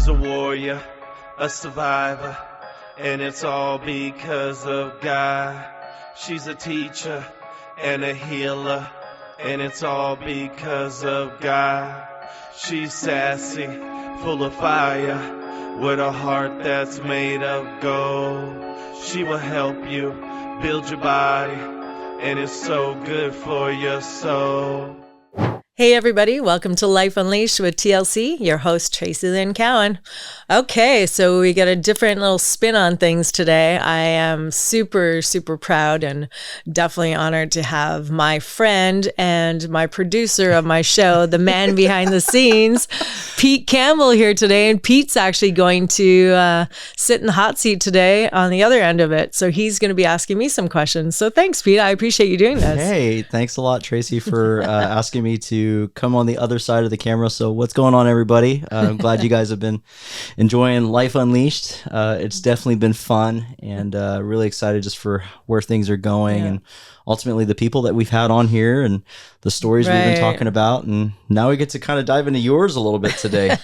a warrior, a survivor, and it's all because of God. She's a teacher and a healer, and it's all because of God. She's sassy, full of fire, with a heart that's made of gold. She will help you build your body, and it's so good for your soul. Hey everybody, welcome to Life Unleashed with TLC, your host Traci Lynn Cowan. Okay, so we got a different little spin on things today. I am super proud and definitely honored to have my friend and my producer of my show, the man behind the scenes, Pete Campbell here today. And Pete's actually going to sit in the hot seat today on the other end of it. So he's going to be asking me some questions. So thanks, Pete. I appreciate you doing this. Hey, thanks a lot, Traci, for asking me to come on the other side of the camera. So what's going on, everybody? I'm glad you guys have been enjoying Life Unleashed. It's definitely been fun, and really excited just for where things are going, and ultimately the people that we've had on here and the stories we've been talking about. And now we get to kind of dive into yours a little bit today.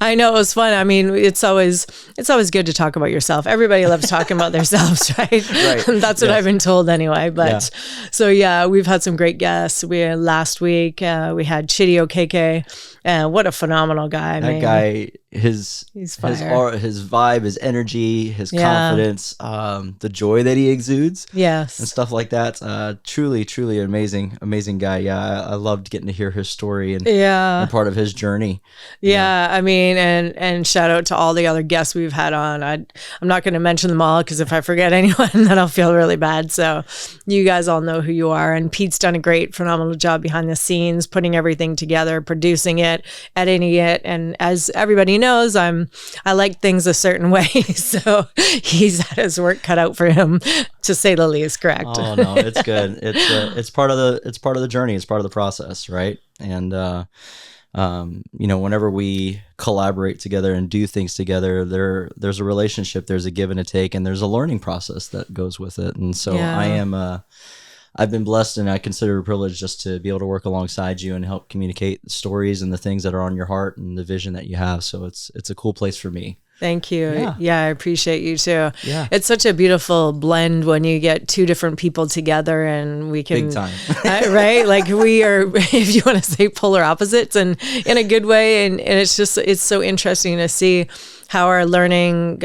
I know, it was fun. I mean, it's always good to talk about yourself. Everybody loves talking about themselves, right? That's what I've been told anyway. But so yeah, we've had some great guests. Last week we had Chidi Okeke, and what a phenomenal guy. That guy, his vibe, his energy, his confidence, the joy that he exudes, and stuff like that. Truly amazing guy. Yeah, I loved getting to hear his story and part of his journey. I mean, and shout out to all the other guests we've had on. I'm not going to mention them all, because if I forget anyone, then I'll feel really bad. So you guys all know who you are. And Pete's done a phenomenal job behind the scenes, putting everything together, producing it, editing it. And as everybody knows, I like things a certain way. So he's had his work cut out for him, to say the least. Correct? Oh no, it's good. It's part of the journey. It's part of the process, right? And whenever we collaborate together and do things together, there's a relationship, there's a give and a take, and there's a learning process that goes with it. And so I've been blessed, and I consider it a privilege just to be able to work alongside you and help communicate the stories and the things that are on your heart and the vision that you have. So it's a cool place for me. Thank you. Yeah, I appreciate you too. Yeah. It's such a beautiful blend when you get two different people together, and we can, big time. Right? Like we are, if you want to say, polar opposites, and in a good way. And it's so interesting to see how our learning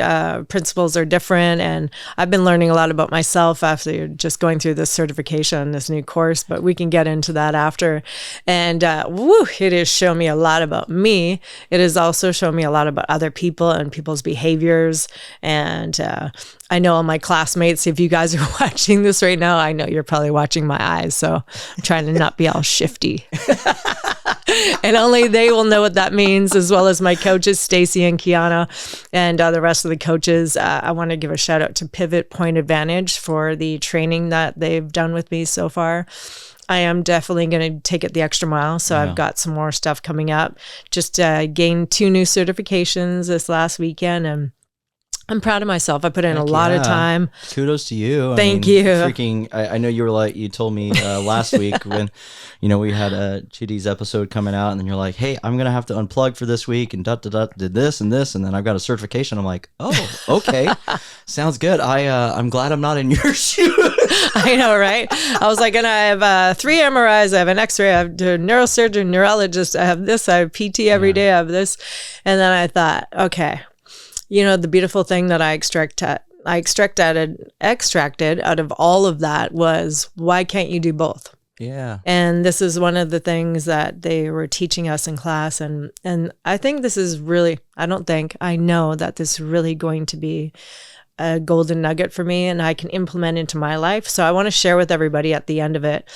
principles are different. And I've been learning a lot about myself after just going through this certification, this new course, but we can get into that after. And it has shown me a lot about me. It has also shown me a lot about other people and people's behaviors. And I know all my classmates, if you guys are watching this right now, I know you're probably watching my eyes. So I'm trying to not be all shifty. And only they will know what that means, as well as my coaches, Stacy and Kiana, and the rest of the coaches. I want to give a shout out to Pivot Point Advantage for the training that they've done with me so far. I am definitely going to take it the extra mile. So I've got some more stuff coming up. Just gained 2 new certifications this last weekend, and I'm proud of myself. I put in a lot of time. Kudos to you. Thank you. I know you told me last week when, we had Chidi's episode coming out, and then you're like, hey, I'm going to have to unplug for this week, and did this and this, and then I've got a certification. I'm like, oh, okay. Sounds good. I'm glad I'm not in your shoes. I know, right? I was like, and I have 3 MRIs, I have an X-ray, I have a neurosurgeon, neurologist, I have this, I have PT every day, I have this. And then I thought, okay, the beautiful thing that I extracted out of all of that was, why can't you do both? Yeah. And this is one of the things that they were teaching us in class. And I think this is really, I know that this is really going to be a golden nugget for me, and I can implement into my life. So I want to share with everybody at the end of it.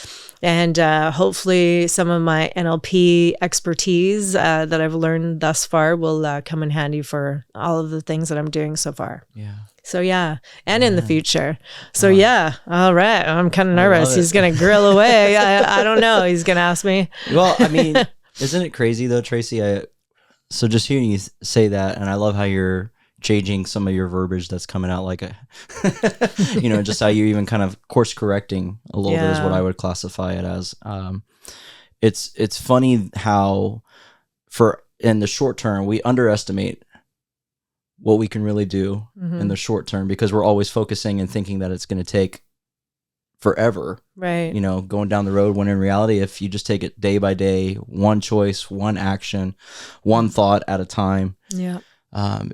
And hopefully some of my NLP expertise that I've learned thus far will come in handy for all of the things that I'm doing so far. Yeah. So and in the future. So all right. I'm kind of nervous. He's going to grill away. I don't know. He's going to ask me. Well, I mean, isn't it crazy though, Traci? So just hearing you say that, and I love how you're changing some of your verbiage that's coming out, like just how you even kind of course correcting a little bit is what I would classify it as. It's funny how in the short term we underestimate what we can really do in the short term, because we're always focusing and thinking that it's going to take forever, right? Going down the road, when in reality, if you just take it day by day, one choice, one action, one thought at a time,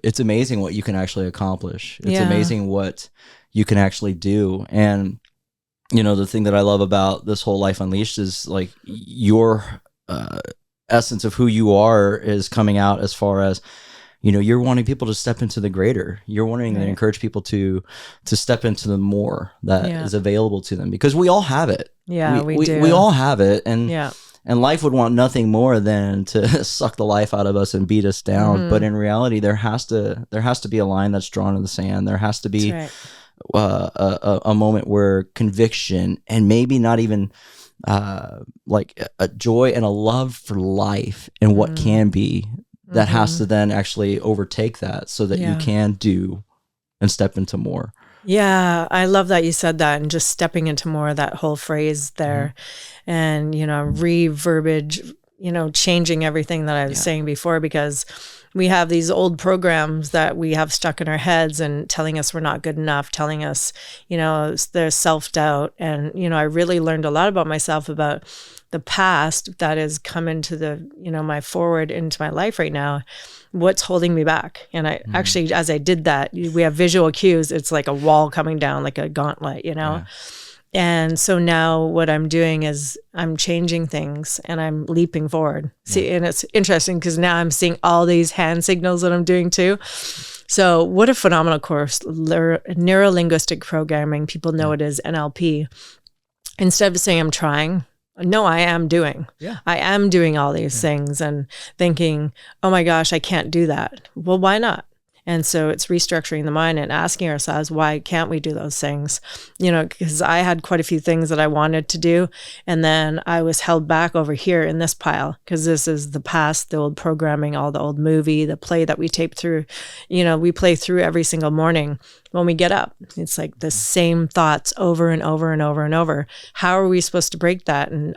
it's amazing what you can actually accomplish. It's amazing what you can actually do. And the thing that I love about this whole Life Unleashed is like your essence of who you are is coming out, as far as you're wanting people to step into the greater. You're wanting to encourage people to step into the more that is available to them, because we all have it. Yeah, we do. We all have it, and life would want nothing more than to suck the life out of us and beat us down. But in reality, there has to be a line that's drawn in the sand. There has to be a moment where conviction, and maybe not even like a joy and a love for life and what can be, that has to then actually overtake that, so that you can do and step into more. Yeah, I love that you said that, and just stepping into more, that whole phrase there, and, re-verbiage, changing everything that I was saying before, because we have these old programs that we have stuck in our heads and telling us we're not good enough, telling us, there's self-doubt. And, I really learned a lot about myself, about the past that has come into the, my forward into my life right now, what's holding me back. And I actually, as I did that, we have visual cues. It's like a wall coming down, like a gauntlet, And so now what I'm doing is I'm changing things and I'm leaping forward. See, and it's interesting because now I'm seeing all these hand signals that I'm doing too. So what a phenomenal course, neuro-linguistic programming. People know it as NLP. Instead of saying I'm trying, no, I am doing. Yeah. I am doing all these things and thinking, oh my gosh, I can't do that. Well, why not? And so it's restructuring the mind and asking ourselves, why can't we do those things? Because I had quite a few things that I wanted to do. And then I was held back over here in this pile, because this is the past, the old programming, all the old movie, the play that we tape through, we play through every single morning when we get up. It's like the same thoughts over and over and over and over. How are we supposed to break that? And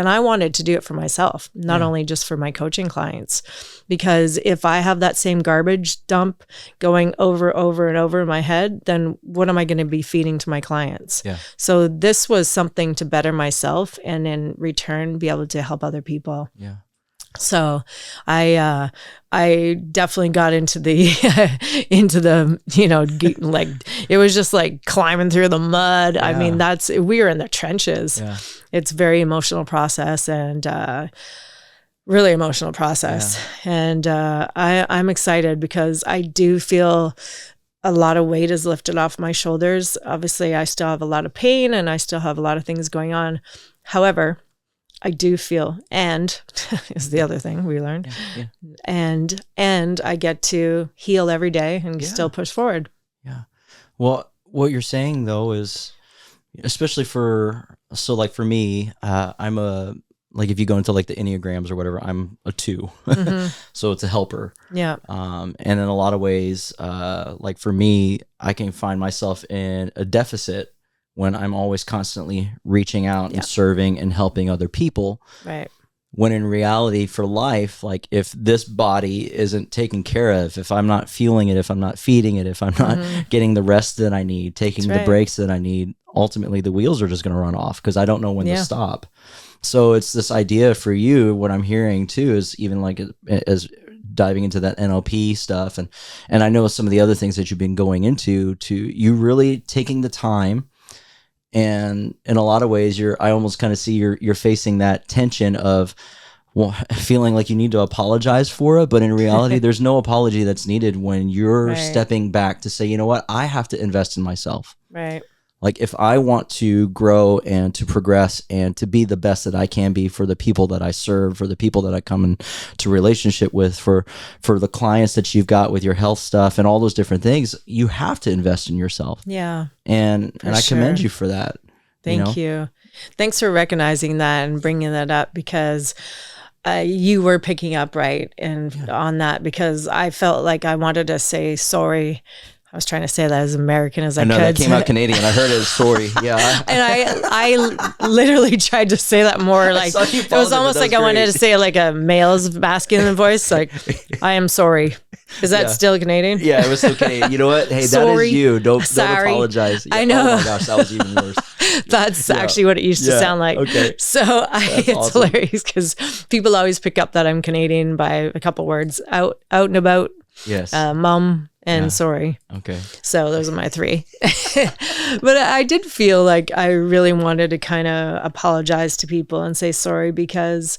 I wanted to do it for myself, not only just for my coaching clients, because if I have that same garbage dump going over and over in my head, then what am I going to be feeding to my clients? Yeah. So this was something to better myself, and in return, be able to help other people. Yeah. So I definitely got into the, like, it was just like climbing through the mud. Yeah. I mean, we were in the trenches. Yeah. It's a very emotional process, and really emotional process. Yeah. And I'm excited because I do feel a lot of weight is lifted off my shoulders. Obviously, I still have a lot of pain and I still have a lot of things going on. However, I do feel, and is the other thing we learned, and I get to heal every day and still push forward. Yeah. Well, what you're saying though is, especially for me, I'm like, if you go into like the Enneagrams or whatever, I'm a 2. So it's a helper. Yeah. And in a lot of ways, like for me, I can find myself in a deficit when I'm always constantly reaching out and serving and helping other people. Right. When in reality, for life, like if this body isn't taken care of, if I'm not fueling it, if I'm not feeding it, if I'm not getting the rest that I need, taking the breaks that I need, ultimately the wheels are just going to run off because I don't know when to stop. So it's this idea for you, what I'm hearing too, is even like as diving into that NLP stuff. And I know some of the other things that you've been going into, to you really taking the time. And in a lot of ways, I almost kind of see you're facing that tension of, well, feeling like you need to apologize for it. But in reality, there's no apology that's needed when you're stepping back to say, you know what, I have to invest in myself. Right. Like if I want to grow and to progress and to be the best that I can be for the people that I serve, for the people that I come into relationship with, for the clients that you've got with your health stuff and all those different things, you have to invest in yourself. Yeah. And I commend you for that. Thank you. Thanks for recognizing that and bringing that up, because you were picking up on that, because I felt like I wanted to say sorry. I was trying to say that as American as I could. I know that came out Canadian. I heard it as sorry. Yeah. And I literally tried to say that more like, it was almost like I wanted to say like a male's masculine voice. Like, I am sorry. Is that still Canadian? Yeah, it was okay. You know what? Hey, that Sorry. is you. Don't Sorry. apologize. Yeah. I know. Oh my gosh, that was even worse. That's actually what it used to sound like. Okay. So it's awesome. hilarious because people always pick up that I'm Canadian by a couple words: out and about, Yes. mum, and sorry. Okay. So those are my three. But I did feel like I really wanted to kind of apologize to people and say sorry, because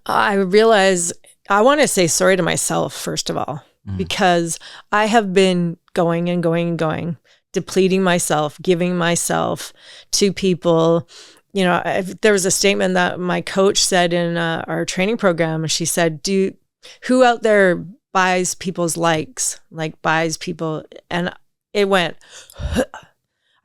I realize I want to say sorry to myself, first of all, because I have been going and going and going, depleting myself, giving myself to people. You know, there was a statement that my coach said in our training program. She said, who out there buys people's likes, like buys people? And it went,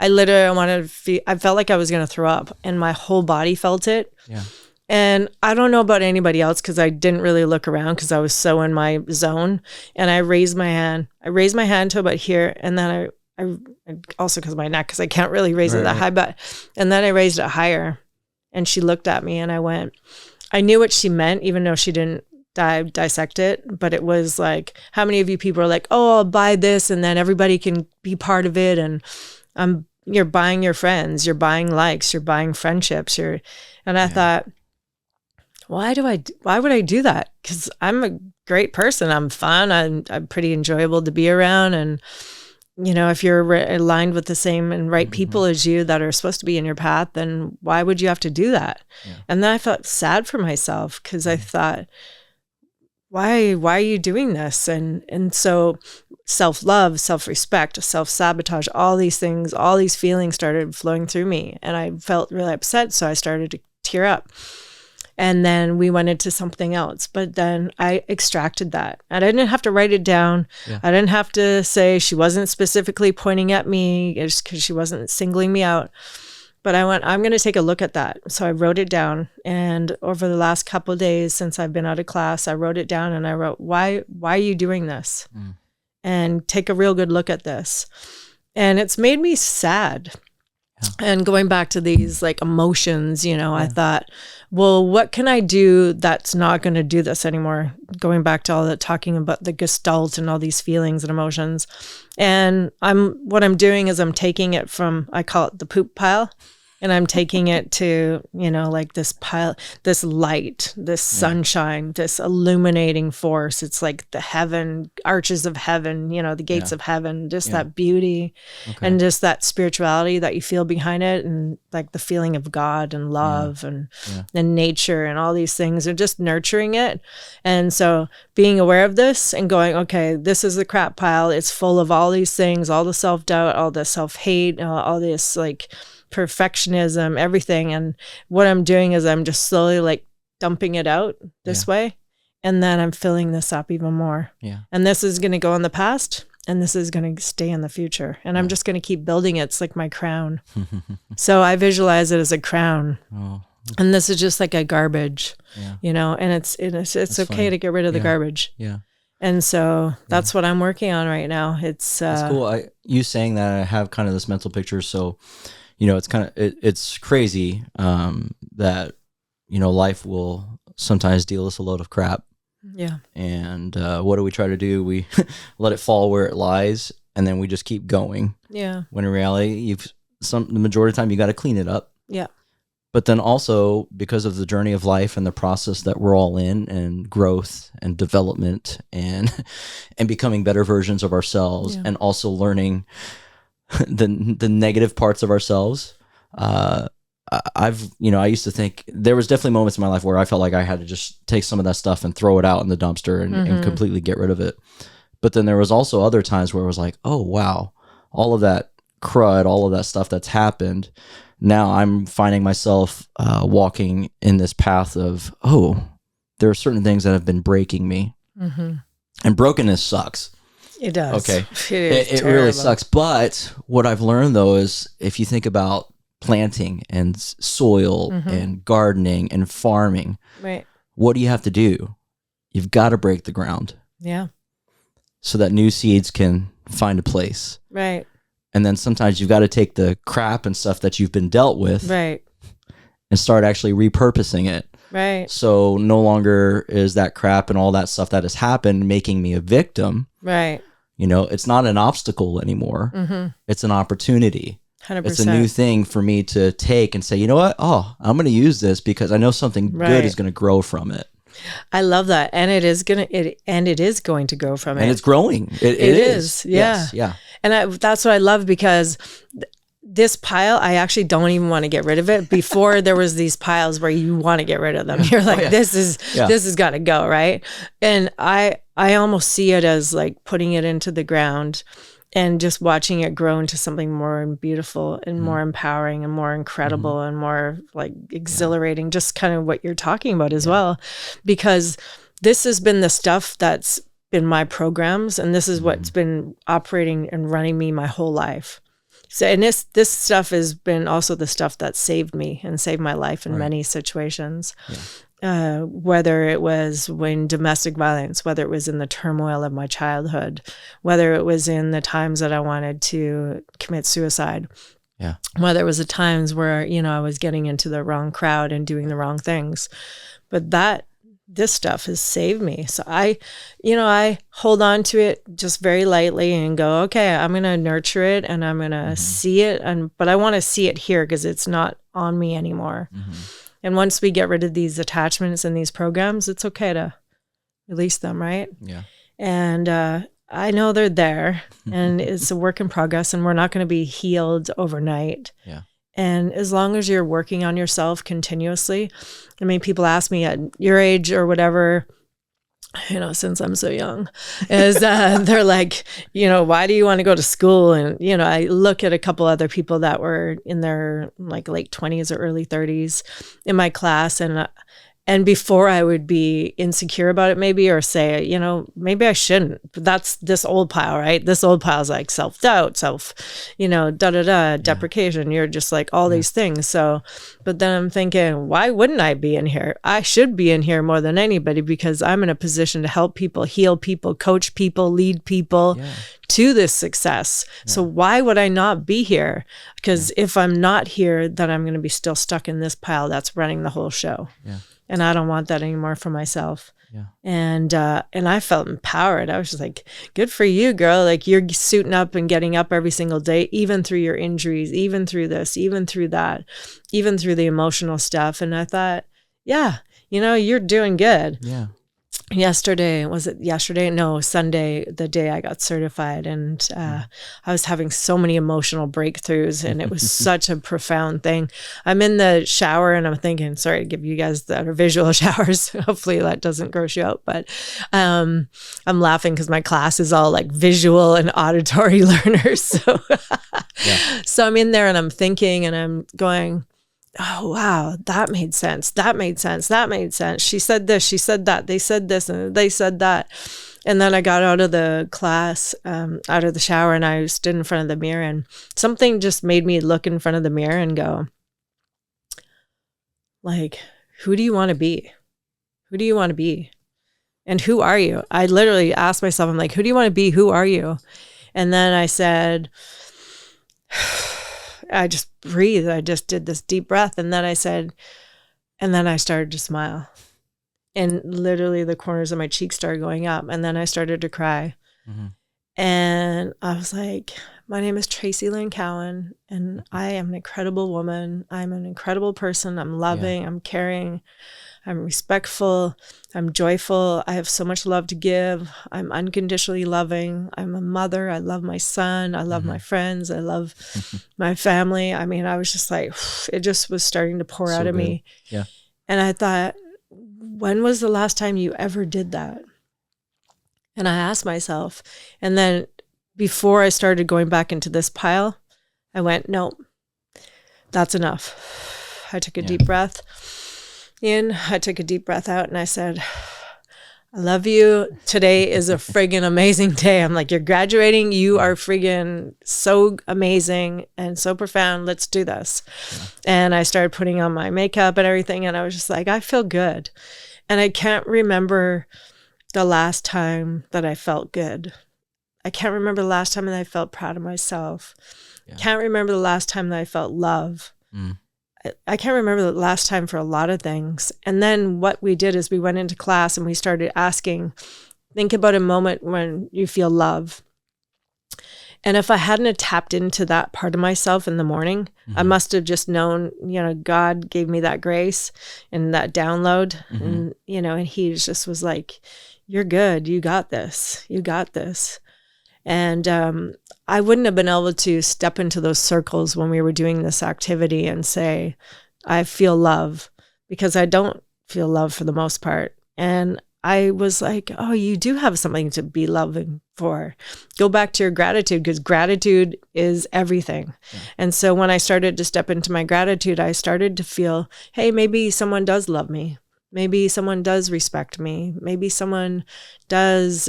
I felt like I was going to throw up, and my whole body felt it. Yeah. And I don't know about anybody else, because I didn't really look around because I was so in my zone. And I raised my hand. To about here. And then I also because of my neck, because I can't really raise it that high. And then I raised it higher. And she looked at me, and I knew what she meant, even though she didn't dissect it. But it was like, how many of you people are like, oh, I'll buy this, and then everybody can be part of it. And you're buying your friends, you're buying likes, you're buying friendships. And I thought, why would I do that? Because I'm a great person. I'm fun. I'm pretty enjoyable to be around. And, you know, if you're aligned with the same and right people as you that are supposed to be in your path, then why would you have to do that? Yeah. And then I felt sad for myself, because I thought, why are you doing this? And so self-love, self-respect, self-sabotage, all these things, all these feelings started flowing through me. And I felt really upset. So I started to tear up. And then we went into something else. But then I extracted that. And I didn't have to write it down. Yeah. I didn't have to say she wasn't specifically pointing at me just because she wasn't singling me out. But I went, I'm going to take a look at that. So I wrote it down. And over the last couple of days since I've been out of class, I wrote it down, and I wrote, why are you doing this? And take a real good look at this. And it's made me sad. Yeah. And going back to these like emotions, you know, I thought, well, what can I do that's not going to do this anymore? Going back to all that talking about the gestalt and all these feelings and emotions. And what I'm doing is I'm taking it from, I call it the poop pile. And I'm taking it to, you know, like this pile, this light, this sunshine, this illuminating force. It's like the heaven, arches of heaven, you know, the gates of heaven, just that beauty and just that spirituality that you feel behind it, and like the feeling of God and love and nature and all these things, and just nurturing it. And so being aware of this and going, okay, this is the crap pile. It's full of all these things, all the self-doubt, all the self-hate, all this like perfectionism, everything. And what I'm doing is I'm just slowly like dumping it out this way. And then I'm filling this up even more. Yeah. And this is going to go in the past, and this is going to stay in the future. And I'm just going to keep building it. It's like my crown. So I visualize it as a crown. Oh. And this is just like a garbage, you know, and it's okay funny to get rid of the garbage. Yeah. And so that's what I'm working on right now. It's cool. You saying that, I have kind of this mental picture. So, you know, it's kind of, it's crazy that, you know, life will sometimes deal us a load of crap. Yeah. And what do we try to do? We let it fall where it lies, and then we just keep going. Yeah. When in reality, the majority of the time you got to clean it up. Yeah. But then also, because of the journey of life and the process that we're all in, and growth and development and becoming better versions of ourselves, and also learning the negative parts of ourselves. I used to think there was definitely moments in my life where I felt like I had to just take some of that stuff and throw it out in the dumpster and completely get rid of it. But then there was also other times where it was like, oh, wow, all of that crud, all of that stuff that's happened. Now I'm finding myself walking in this path of, oh, there are certain things that have been breaking me. And brokenness sucks. It does. Okay. It really sucks. But what I've learned, though, is if you think about planting and soil and gardening and farming, right? What do you have to do? You've got to break the ground. Yeah. So that new seeds can find a place. Right. And then sometimes you've got to take the crap and stuff that you've been dealt with. Right. And start actually repurposing it. Right. So no longer is that crap and all that stuff that has happened making me a victim. Right. You know, it's not an obstacle anymore. It's an opportunity. 100%. It's a new thing for me to take and say, you know what? Oh, I'm going to use this because I know something good is going to grow from it. I love that. And it is going to grow from it. And it's growing. It is. Yeah. Yes. Yeah. And that's what I love, because this pile, I actually don't even want to get rid of it. Before, there was these piles where you want to get rid of them. You're like, this has got to go, right? And I almost see it as like putting it into the ground and just watching it grow into something more beautiful and more empowering and more incredible and more like exhilarating, just kind of what you're talking about as well. Because this has been the stuff that's been my programs, and this is what's been operating and running me my whole life. So, and this stuff has been also the stuff that saved me and saved my life in many situations. Whether it was when domestic violence, whether it was in the turmoil of my childhood, whether it was in the times that I wanted to commit suicide, whether it was the times where, you know, I was getting into the wrong crowd and doing the wrong things. But this stuff has saved me. So I hold on to it just very lightly and go, okay, I'm going to nurture it and I'm going to see it. But I want to see it here because it's not on me anymore. And once we get rid of these attachments and these programs, it's okay to release them, right? Yeah. And I know they're there, and it's a work in progress, and we're not going to be healed overnight. Yeah. And as long as you're working on yourself continuously, I mean, people ask me at your age or whatever, you know, since I'm so young, is they're like, you know, why do you want to go to school? And, you know, I look at a couple other people that were in their like late 20s or early 30s in my class, and before I would be insecure about it maybe, or say, you know, maybe I shouldn't. But that's this old pile, right? This old pile is like self-doubt, deprecation. You're just like all these things. So, but then I'm thinking, why wouldn't I be in here? I should be in here more than anybody, because I'm in a position to help people, heal people, coach people, lead people to this success. So why would I not be here? Because if I'm not here, then I'm going to be still stuck in this pile that's running the whole show. And I don't want that anymore for myself. And I felt empowered. I was just like, good for you, girl. Like, you're suiting up and getting up every single day, even through your injuries, even through this, even through that, even through the emotional stuff. And I thought, yeah, you know, you're doing good. Sunday, the day I got certified, and I was having so many emotional breakthroughs, and it was such a profound thing. I'm in the shower and I'm thinking, sorry to give you guys that are visual showers, hopefully that doesn't gross you out, but I'm laughing because my class is all like visual and auditory learners. So I'm in there and I'm thinking and I'm going, oh, wow, that made sense. That made sense. That made sense. She said this, she said that, they said this, and they said that. And then I got out of the class, out of the shower, and I stood in front of the mirror, and something just made me look in front of the mirror and go, like, who do you want to be? Who do you want to be? And who are you? I literally asked myself, I'm like, who do you want to be? Who are you? And then I said, I just breathed. I just did this deep breath. And then I said, and then I started to smile. And literally the corners of my cheeks started going up. And then I started to cry. And I was like, my name is Traci Lynn Cowan, and I am an incredible woman. I'm an incredible person. I'm loving. I'm caring. I'm respectful. I'm joyful. I have so much love to give. I'm unconditionally loving. I'm a mother. I love my son. I love my friends. I love my family. I mean, I was just like, it just was starting to pour out of me. And I thought, when was the last time you ever did that? And I asked myself, and then before I started going back into this pile, I went, no, that's enough. I took a deep breath in, I took a deep breath out, and I said, I love you. Today is a friggin' amazing day. I'm like, you're graduating. You are friggin' so amazing and so profound. Let's do this. And I started putting on my makeup and everything, and I was just like, I feel good. And I can't remember the last time that I felt good. I can't remember the last time that I felt proud of myself. Can't remember the last time that I felt love. I can't remember the last time for a lot of things. And then what we did is we went into class and we started asking, think about a moment when you feel love. And if I hadn't have tapped into that part of myself in the morning, I must have just known, God gave me that grace and that download. And, and he just was like, you're good. You got this. You got this. And I wouldn't have been able to step into those circles when we were doing this activity and say, I feel love, because I don't feel love for the most part. And I was like, oh, you do have something to be loving for. Go back to your gratitude, because gratitude is everything. Yeah. And so when I started to step into my gratitude, I started to feel, hey, maybe someone does love me. Maybe someone does respect me. Maybe someone does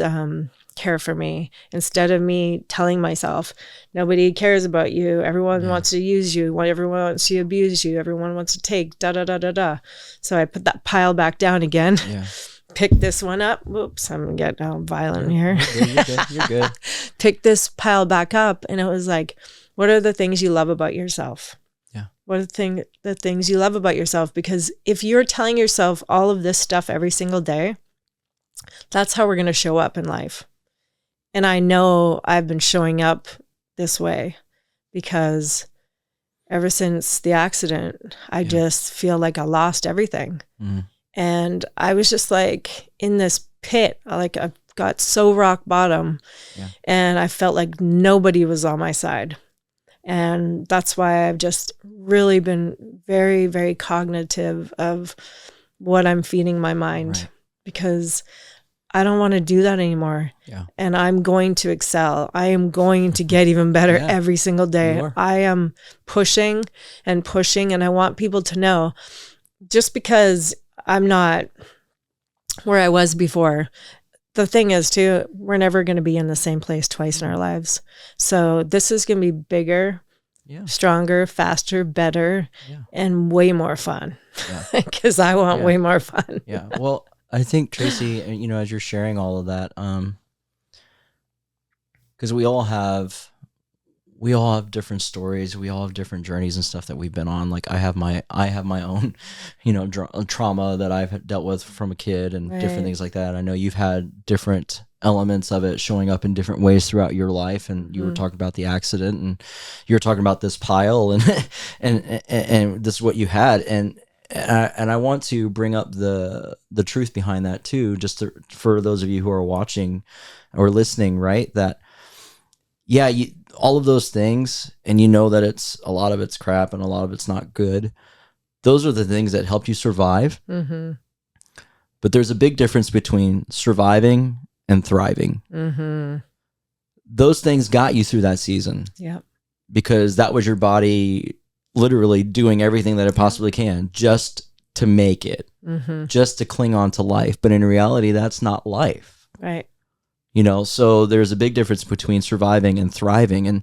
care for me, instead of me telling myself, nobody cares about you. Everyone wants to use you. Everyone wants to abuse you. Everyone wants to take da-da-da-da-da. So I put that pile back down again. Yeah. Pick this one up. Whoops, I'm getting violent here. You're good. You're good. Pick this pile back up. And it was like, what are the things you love about yourself? Yeah. What are the things you love about yourself? Because if you're telling yourself all of this stuff every single day, that's how we're going to show up in life. And I know I've been showing up this way because ever since the accident, I just feel like I lost everything. Mm. And I was just like in this pit, like I got so rock bottom, and I felt like nobody was on my side. And that's why I've just really been very, very cognitive of what I'm feeding my mind, because I don't want to do that anymore. Yeah. And I'm going to excel. I am going to get even better every single day. I am pushing and pushing, and I want people to know, just because I'm not where I was before, the thing is too, we're never going to be in the same place twice in our lives. So this is going to be bigger, stronger, faster, better, and way more fun. Because I want way more fun. Yeah. Well, I think, Traci, as you're sharing all of that, because we all have different stories. We all have different journeys and stuff that we've been on. Like I have my own, trauma that I've dealt with from a kid and different things like that. I know you've had different elements of it showing up in different ways throughout your life. And you were talking about the accident, and you were talking about this pile, and and this is what you had. And I want to bring up the truth behind that too, for those of you who are watching or listening, right? That, all of those things, and that a lot of it's crap and a lot of it's not good. Those are the things that help you survive. Mm-hmm. But there's a big difference between surviving and thriving. Mm-hmm. Those things got you through that season. Yeah. Because that was your body literally doing everything that it possibly can just to make it, just to cling on to life. But in reality, that's not life. Right. So there's a big difference between surviving and thriving.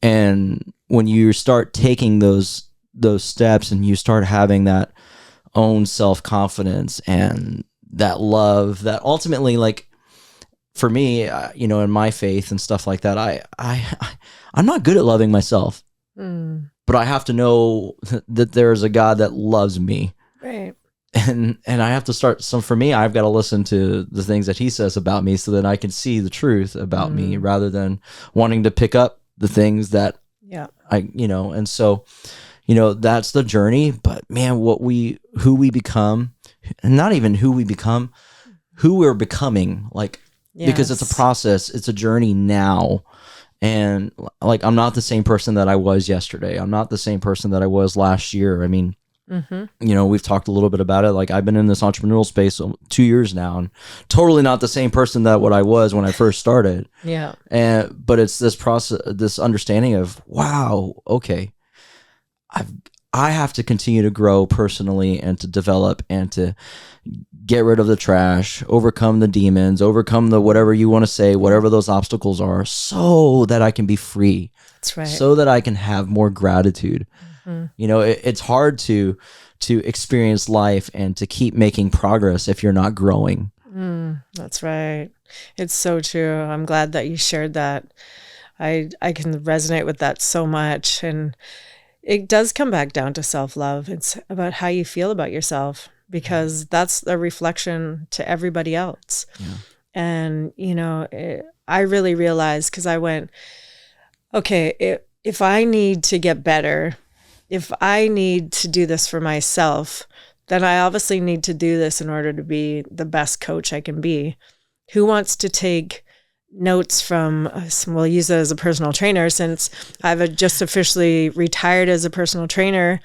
And when you start taking those steps and you start having that own self-confidence and that love, that ultimately, like for me, in my faith and stuff like that, I'm not good at loving myself. But I have to know that there's a God that loves me. Right. And I have to start. So for me, I've got to listen to the things that he says about me so that I can see the truth about me, rather than wanting to pick up the things that and so, that's the journey. But man, who we become, and not even who we become, who we're becoming, because it's a process, it's a journey now. And I'm not the same person that I was yesterday. I'm not the same person that I was last year. I mean, we've talked a little bit about it. I've been in this entrepreneurial space 2 years now, and totally not the same person that what I was when I first started. Yeah. But it's this process, this understanding of, wow, okay, I have to continue to grow personally and to develop and to get rid of the trash, overcome the demons, overcome the whatever you want to say, whatever those obstacles are, so that I can be free. That's right. So that I can have more gratitude. It's hard to experience life and to keep making progress if you're not growing. That's right. It's so true. I'm glad that you shared that. I can resonate with that so much. And it does come back down to self-love. It's about how you feel about yourself, because that's a reflection to everybody else. Yeah. And, I really realized, because I went, okay, if I need to get better, if I need to do this for myself, then I obviously need to do this in order to be the best coach I can be. Who wants to take notes from, we'll use it as a personal trainer, since I've just officially retired as a personal trainer.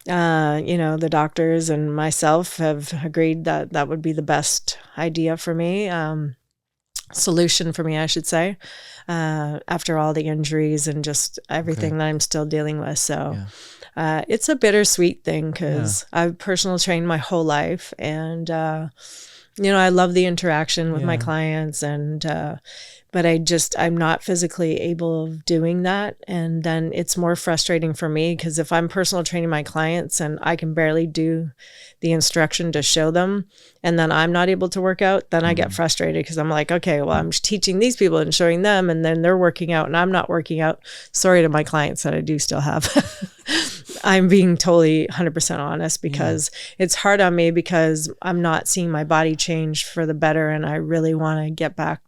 The doctors and myself have agreed that that would be the best idea for me, solution for me, I should say, after all the injuries and just everything that I'm still dealing with. So it's a bittersweet thing, because I've personal trained my whole life, and I love the interaction with my clients, and but I'm not physically able of doing that. And then it's more frustrating for me, because if I'm personal training my clients and I can barely do the instruction to show them, and then I'm not able to work out, then I get frustrated, because I'm like, okay, well, I'm teaching these people and showing them, and then they're working out and I'm not working out. Sorry to my clients that I do still have. I'm being totally 100% honest, because it's hard on me, because I'm not seeing my body change for the better, and I really want to get back.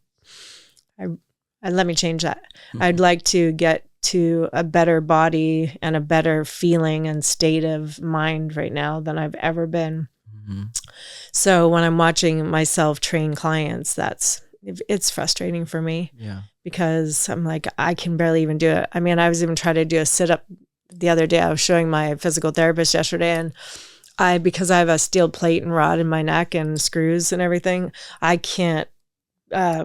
Let me change that. I'd like to get to a better body and a better feeling and state of mind right now than I've ever been. So when I'm watching myself train clients, it's frustrating for me, because I'm like, I can barely even do it. I mean, I was even trying to do a sit-up the other day. I was showing my physical therapist yesterday, and because I have a steel plate and rod in my neck and screws and everything, I can't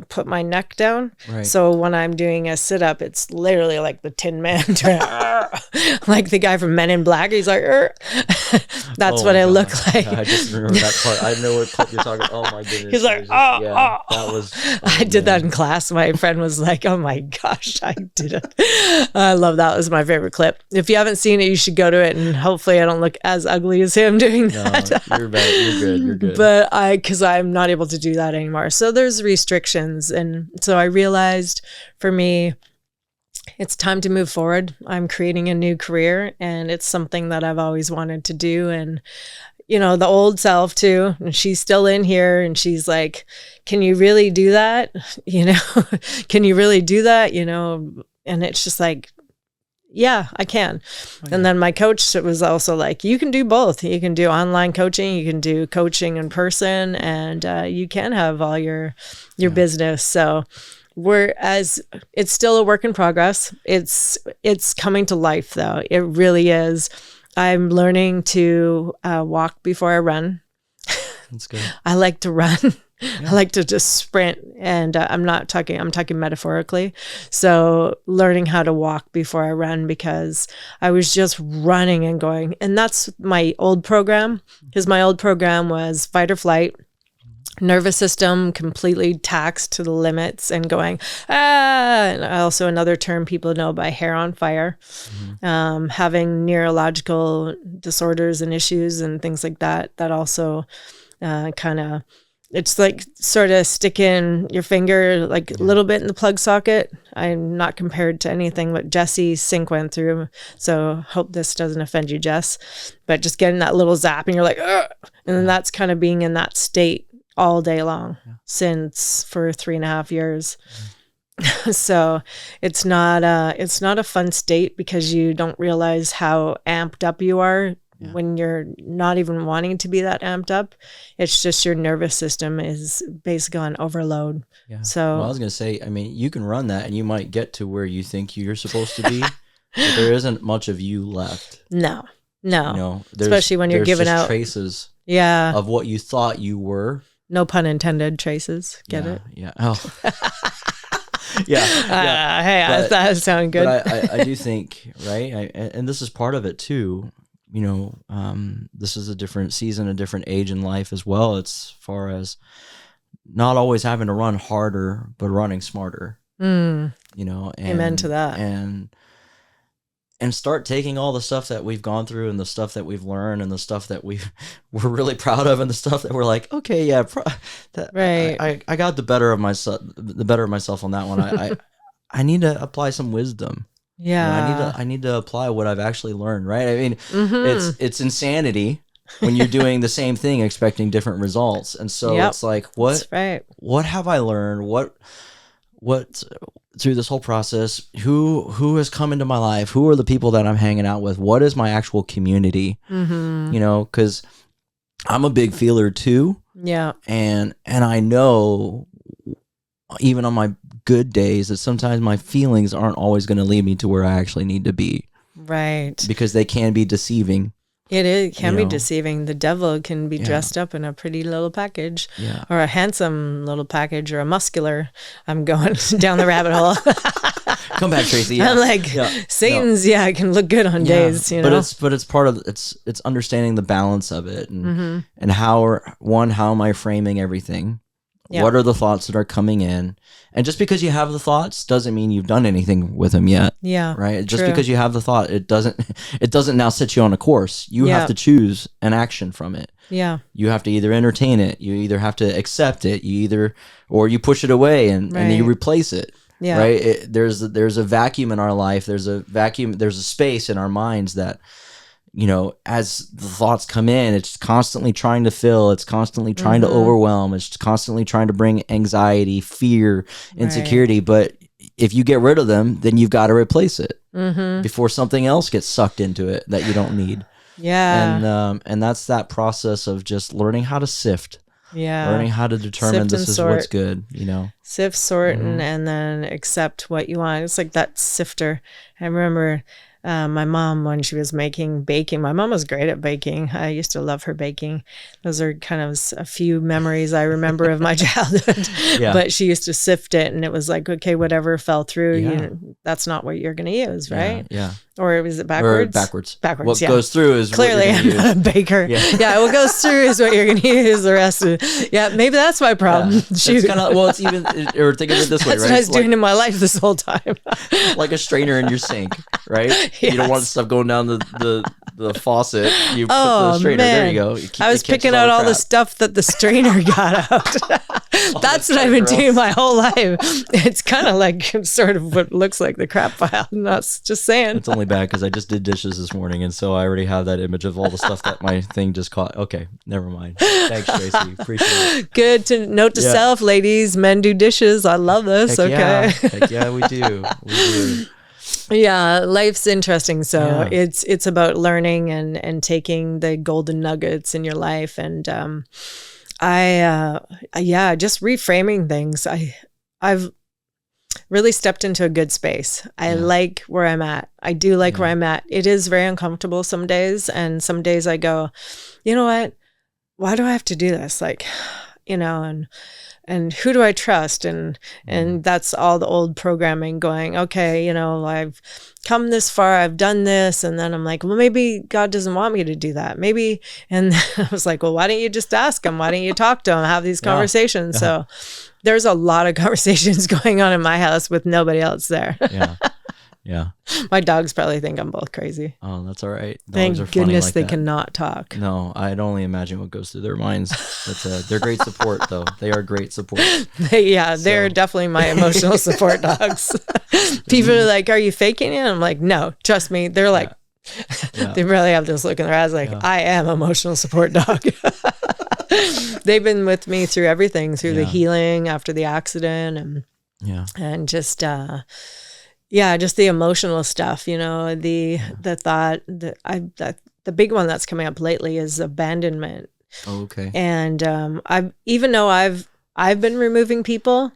put my neck down. Right. So when I'm doing a sit-up, it's literally like the Tin Man, like the guy from Men in Black. He's like, that's what I look like. I just remember that part. I know what clip you're talking. Oh my goodness. He's like, that was. I did that in class. My friend was like, oh my gosh, I did it. I love that. It was my favorite clip. If you haven't seen it, you should go to it, and hopefully I don't look as ugly as him doing that. No, you're bad. You're good. But because I'm not able to do that anymore. So there's restrictions. And so I realized, for me, it's time to move forward. I'm creating a new career, and it's something that I've always wanted to do. And, the old self too, and she's still in here, and she's like, can you really do that? Can you really do that? And it's just like, yeah, I can. And then my coach was also like, you can do both. You can do online coaching, you can do coaching in person, and you can have all your business. So it's still a work in progress. It's coming to life, though. It really is. I'm learning to walk before I run. That's good. I like to run. I like to just sprint, and I'm talking metaphorically. So learning how to walk before I run, because I was just running and going. And that's my old program, because my old program was fight or flight, nervous system completely taxed to the limits, and going, and also another term people know by hair on fire, having neurological disorders and issues and things like that also kind of, it's like sort of sticking your finger like a little bit in the plug socket. I'm not compared to anything what Jesse Sink went through, so hope this doesn't offend you, Jess, but just getting that little zap and you're like, ugh! And then that's kind of being in that state all day long for 3.5 years. So it's not a fun state, because you don't realize how amped up you are when you're not even wanting to be that amped up. It's just your nervous system is basically on overload. Yeah. So I was going to say, I mean, you can run that and you might get to where you think you're supposed to be, but there isn't much of you left. No. Especially when you're giving out traces of what you thought you were. No pun intended, traces. Get it? Yeah. Oh. yeah. Hey, that sounds good. But I do think, right? And this is part of it too. This is a different season, a different age in life as well. As far as not always having to run harder, but running smarter. And, amen to that. And start taking all the stuff that we've gone through, and the stuff that we've learned, and the stuff that we're really proud of, and the stuff that we're like, okay, yeah, right. I got the better of myself on that one. I need to apply some wisdom. I need to apply what I've actually learned, right? I mean, Mm-hmm. it's insanity when you're doing the same thing expecting different results. And so it's like, That's right. what have I learned? What through this whole process, who has come into my life? Who are the people that I'm hanging out with? What is my actual community? Mm-hmm. You know, because I'm a big feeler too. Yeah. And I know even on my good days that sometimes my feelings aren't always going to lead me to where I actually need to be. Right. Because they can be deceiving. It can be know? deceiving. The devil can be dressed up in a pretty little package, or a handsome little package, or a muscular. I'm going down the rabbit hole. Come back, Traci. I'm like, Satan's, it can look good on days, you know. But it's part of it's understanding the balance of it, and how am I framing everything? Yeah. What are the thoughts that are coming in? And just because you have the thoughts doesn't mean you've done anything with them yet. Yeah. Right? Just because you have the thought, it doesn't now set you on a course. You have to choose an action from it. Yeah. You have to either entertain it, you either have to accept it, or you push it away and you replace it. Yeah. Right? There's a vacuum in our life. There's a space in our minds that, you know, as the thoughts come in, it's constantly trying to fill, it's constantly trying to overwhelm, it's constantly trying to bring anxiety, fear, insecurity. But if you get rid of them, then you've got to replace it before something else gets sucked into it that you don't need. Yeah. And that's that process of just learning how to sift. Yeah. Learning how to determine this is what's good, you know. Sift, sort, and then accept what you want. It's like that sifter. I remember my mom, when she was making baking, my mom was great at baking. I used to love her baking. Those are kind of a few memories I remember of my childhood. But she used to sift it, and it was like, okay, whatever fell through, you know, that's not what you're going to use, right? Yeah. Or was it backwards? Backwards. Backwards. What goes through is clearly what you're I'm not a baker. What goes through is what you're going to use. The rest of it. Maybe that's my problem. It's kind of, well, it's even, or think of it this way, right? That's what I was doing in my life this whole time. Like a strainer in your sink, right? Yes. You don't want stuff going down the faucet. You put the strainer. Man. There you go. I was picking out all the stuff that the strainer got out. That's what I've been doing my whole life. It's kind of like sort of what looks like the crap pile. Not just saying. It's only bad because I just did dishes this morning, and so I already have that image of all the stuff that my thing just caught. Okay, never mind. Thanks, Traci. Appreciate it. Good to note to self, ladies. Men do dishes. I love this. Heck yeah, we do. We do. Yeah, life's interesting. So it's about learning and taking the golden nuggets in your life, and just reframing things. I've really stepped into a good space. I like where I'm at. I do like where I'm at. It is very uncomfortable some days, and some days I go, you know what? Why do I have to do this? Like, you know, and who do I trust? And that's all the old programming going, okay, you know, I've come this far, I've done this. And then I'm like, well, maybe God doesn't want me to do that. Maybe. And I was like, well, why don't you just ask him? Why don't you talk to him, have these conversations? So there's a lot of conversations going on in my house with nobody else there. Yeah. My dogs probably think I'm both crazy. Oh, that's all right. Thank goodness they cannot talk. No, I'd only imagine what goes through their minds. But they're great support, though. They are great support. They're definitely my emotional support dogs. People are like, are you faking it? I'm like, no, trust me. They're like, they really have this look in their eyes like, I am emotional support dog. They've been with me through everything, through the healing after the accident and just just the emotional stuff, you know, the thought that the big one that's coming up lately is abandonment. Oh, okay. And even though I've been removing people,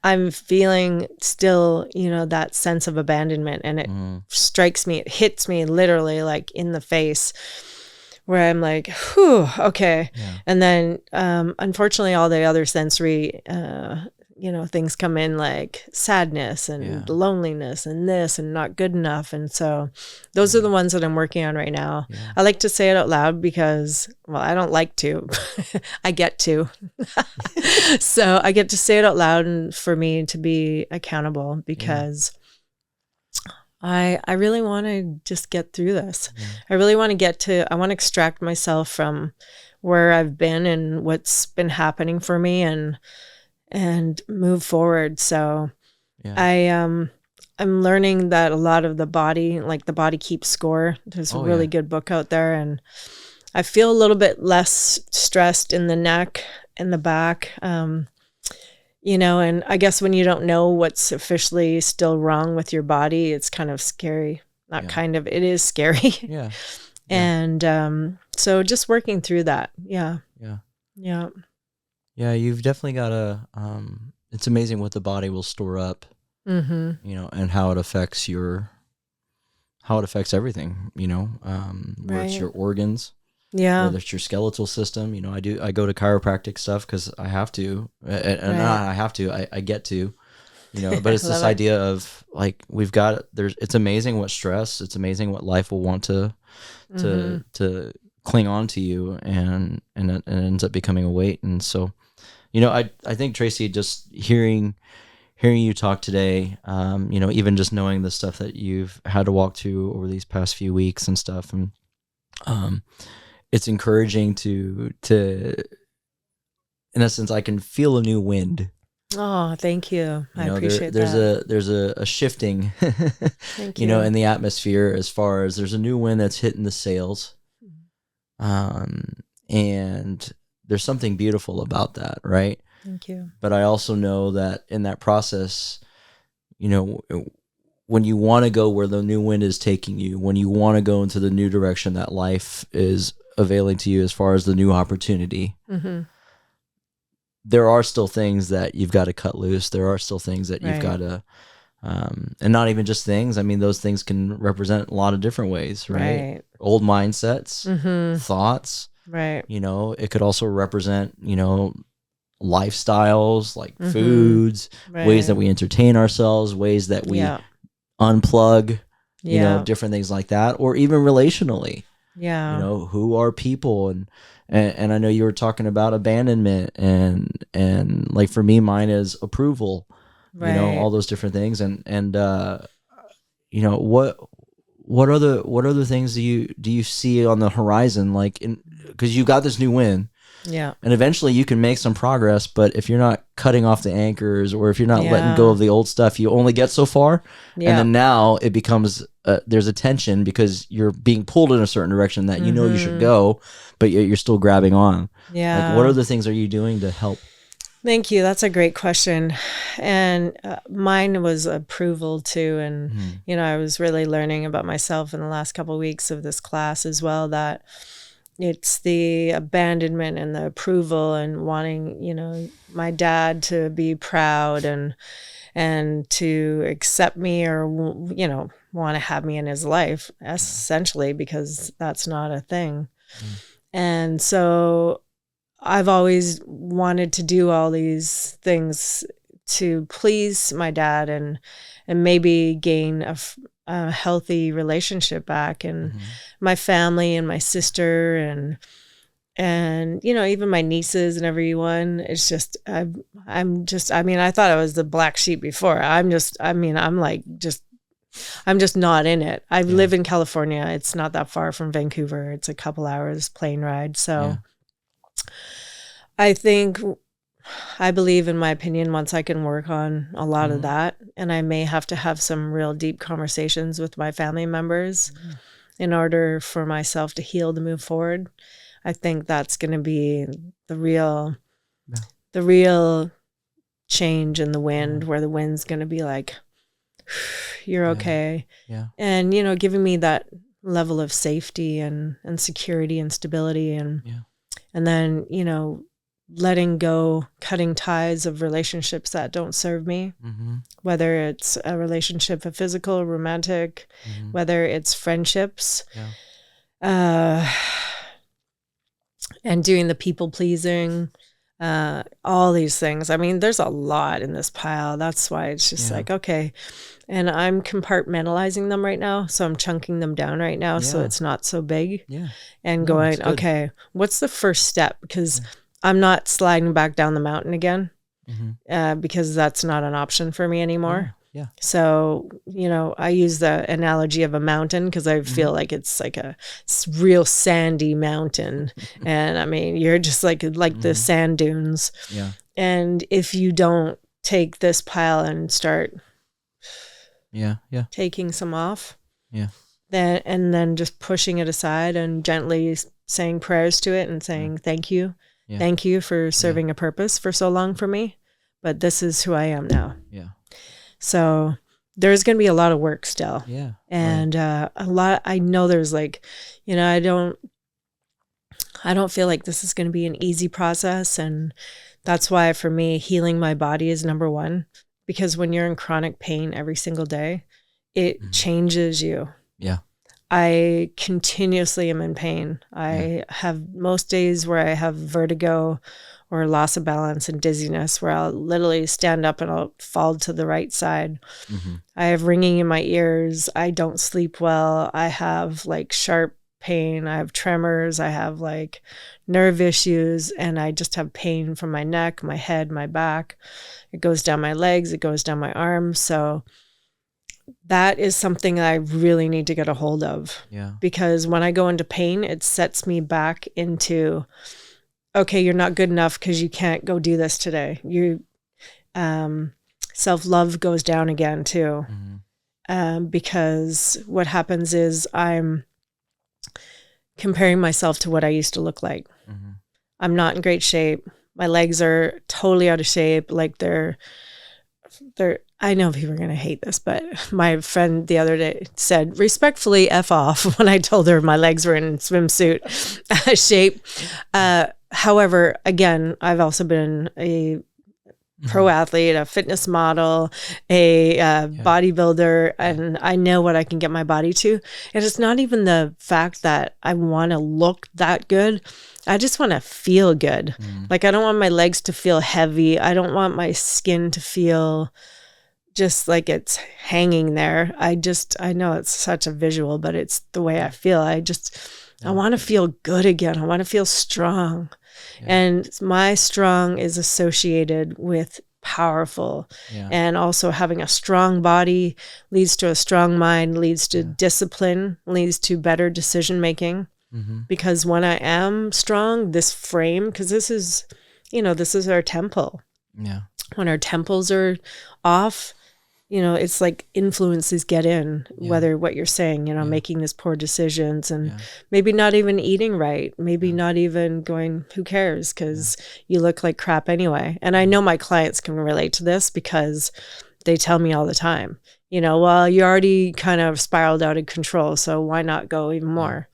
I'm feeling still, you know, that sense of abandonment, and it strikes me, it hits me literally like in the face, where I'm like, whew, okay. Yeah. And then unfortunately all the other sensory things come in, like sadness and loneliness and this and not good enough. And so those are the ones that I'm working on right now. Yeah. I like to say it out loud because, well, I don't like to, I get to. So I get to say it out loud, and for me to be accountable, because I really want to just get through this. Yeah. I really want to I want to extract myself from where I've been and what's been happening for me, and move forward. So I'm I'm learning that a lot of the body, like the body keeps score. There's a really good book out there, and I feel a little bit less stressed in the neck and the back. You know, and I guess when you don't know what's officially still wrong with your body, it's kind of scary. Not kind of, it is scary. Yeah. And so just working through that. Yeah. Yeah. Yeah. Yeah. You've definitely got it's amazing what the body will store up, Mm-hmm. you know, and how it affects everything, you know, whether it's your organs, Yeah. whether it's your skeletal system. You know, I go to chiropractic stuff because I have to, and not I have to, I get to, you know, but it's this idea of like, it's amazing what it's amazing what life will want to cling on to you, and it ends up becoming a weight. And so, you know, I think, Traci, just hearing you talk today, you know, even just knowing the stuff that you've had to walk through over these past few weeks and stuff, and it's encouraging to in essence, I can feel a new wind. Oh, thank you. I appreciate that. There's a shifting, Thank you know, in the atmosphere, as far as there's a new wind that's hitting the sails. And there's something beautiful about that, right? Thank you. But I also know that in that process, you know, when you want to go where the new wind is taking you, when you want to go into the new direction that life is availing to you as far as the new opportunity, there are still things that you've got to cut loose. There are still things that you've got to, and not even just things. I mean, those things can represent a lot of different ways, right? Old mindsets, thoughts, right? You know, it could also represent, you know, lifestyles, like foods, ways that we entertain ourselves, ways that we unplug, you know, different things like that, or even relationally. Yeah. You know, who are people? And I know you were talking about abandonment, and like for me, mine is approval, you know, all those different things. And you know, what other things do you see on the horizon? Like, because you got this new win. Yeah. And eventually you can make some progress, but if you're not cutting off the anchors, or if you're not letting go of the old stuff, you only get so far. And then now it becomes, there's a tension because you're being pulled in a certain direction that you know you should go, but you're still grabbing on. Yeah. Like, what other things are you doing to help? Thank you. That's a great question. And mine was approval too. And, you know, I was really learning about myself in the last couple of weeks of this class as well, that it's the abandonment and the approval and wanting, you know, my dad to be proud and to accept me, or, you know, want to have me in his life, essentially, because that's not a thing. And so I've always wanted to do all these things to please my dad and maybe gain a healthy relationship back, and my family and my sister and you know, even my nieces and everyone. It's just I mean, I thought I was the black sheep before. I'm just not in it. I live in California. It's not that far from Vancouver. It's a couple hours plane ride. So I believe, in my opinion, once I can work on a lot of that, and I may have to have some real deep conversations with my family members in order for myself to heal, to move forward. I think that's going to be the real change in the wind, where the wind's going to be like, you're okay. Yeah. And, you know, giving me that level of safety and security and stability, and then, you know, letting go, cutting ties of relationships that don't serve me, whether it's a relationship, a physical, romantic, whether it's friendships, and doing the people pleasing, all these things. I mean, there's a lot in this pile. That's why it's just like, okay. And I'm compartmentalizing them right now. So I'm chunking them down right now. So it's not so big, and going, okay, what's the first step? Because I'm not sliding back down the mountain again, because that's not an option for me anymore. So, you know, I use the analogy of a mountain because I feel like it's like a real sandy mountain. And I mean, you're just like the sand dunes. And if you don't take this pile and start Yeah. Yeah. taking some off. Yeah. Then just pushing it aside and gently saying prayers to it and saying, thank you. Yeah. Thank you for serving a purpose for so long for me. But this is who I am now. Yeah. So there's going to be a lot of work still. Yeah. And I know there's like, I don't feel like this is going to be an easy process. And that's why for me, healing my body is number one, because when you're in chronic pain every single day, it changes you. Yeah. I continuously am in pain. I have most days where I have vertigo or loss of balance and dizziness, where I'll literally stand up and I'll fall to the right side. I have ringing in my ears. I don't sleep well. I have like sharp pain. I have tremors. I have like nerve issues, and I just have pain from my neck, my head, my back. It goes down my legs. It goes down my arms. So that is something I really need to get a hold of. Yeah. Because when I go into pain, it sets me back into, okay, you're not good enough because you can't go do this today. Self-love goes down again too. Because what happens is I'm comparing myself to what I used to look like. I'm not in great shape. My legs are totally out of shape. Like they're I know people are going to hate this, but my friend the other day said, respectfully, F off, when I told her my legs were in swimsuit shape. However, again, I've also been a pro athlete, a fitness model, a bodybuilder, and I know what I can get my body to. And it's not even the fact that I want to look that good. I just want to feel good. Like, I don't want my legs to feel heavy. I don't want my skin to feel just like it's hanging there. I know it's such a visual, but it's the way I feel. I want to feel good again. I want to feel strong. And my strong is associated with powerful. And also having a strong body leads to a strong mind, leads to discipline, leads to better decision making. Because when I am strong, this frame, because this is our temple. When our temples are off, it's like influences get in, whether what you're saying, making these poor decisions and maybe not even eating right, maybe not even going, who cares? Because you look like crap anyway. And I know my clients can relate to this because they tell me all the time, well, you already kind of spiraled out of control, so why not go even more?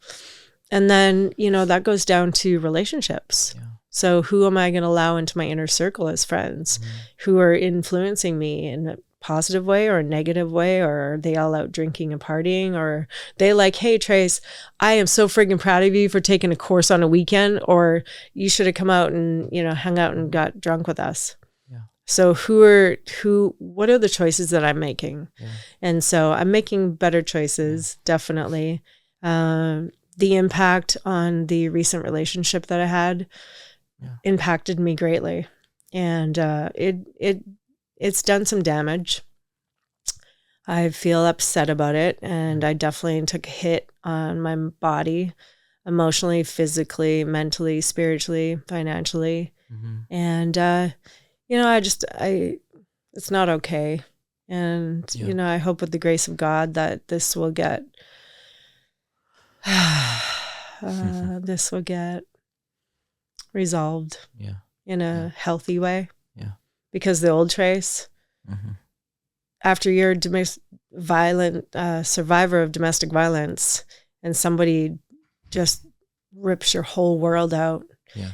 And then, that goes down to relationships. So who am I going to allow into my inner circle as friends who are influencing me in a positive way or a negative way? Or are they all out drinking and partying? Or they like, hey, Trace, I am so friggin' proud of you for taking a course on a weekend, or you should have come out and, hung out and got drunk with us. So what are the choices that I'm making? And so I'm making better choices, definitely. The impact on the recent relationship that I had impacted me greatly. And it's done some damage. I feel upset about it. And I definitely took a hit on my body, emotionally, physically, mentally, spiritually, financially. And, it's not okay. And, I hope with the grace of God that this will get resolved in a healthy way. Because the old Trace, after you're a survivor of domestic violence, and somebody just rips your whole world out,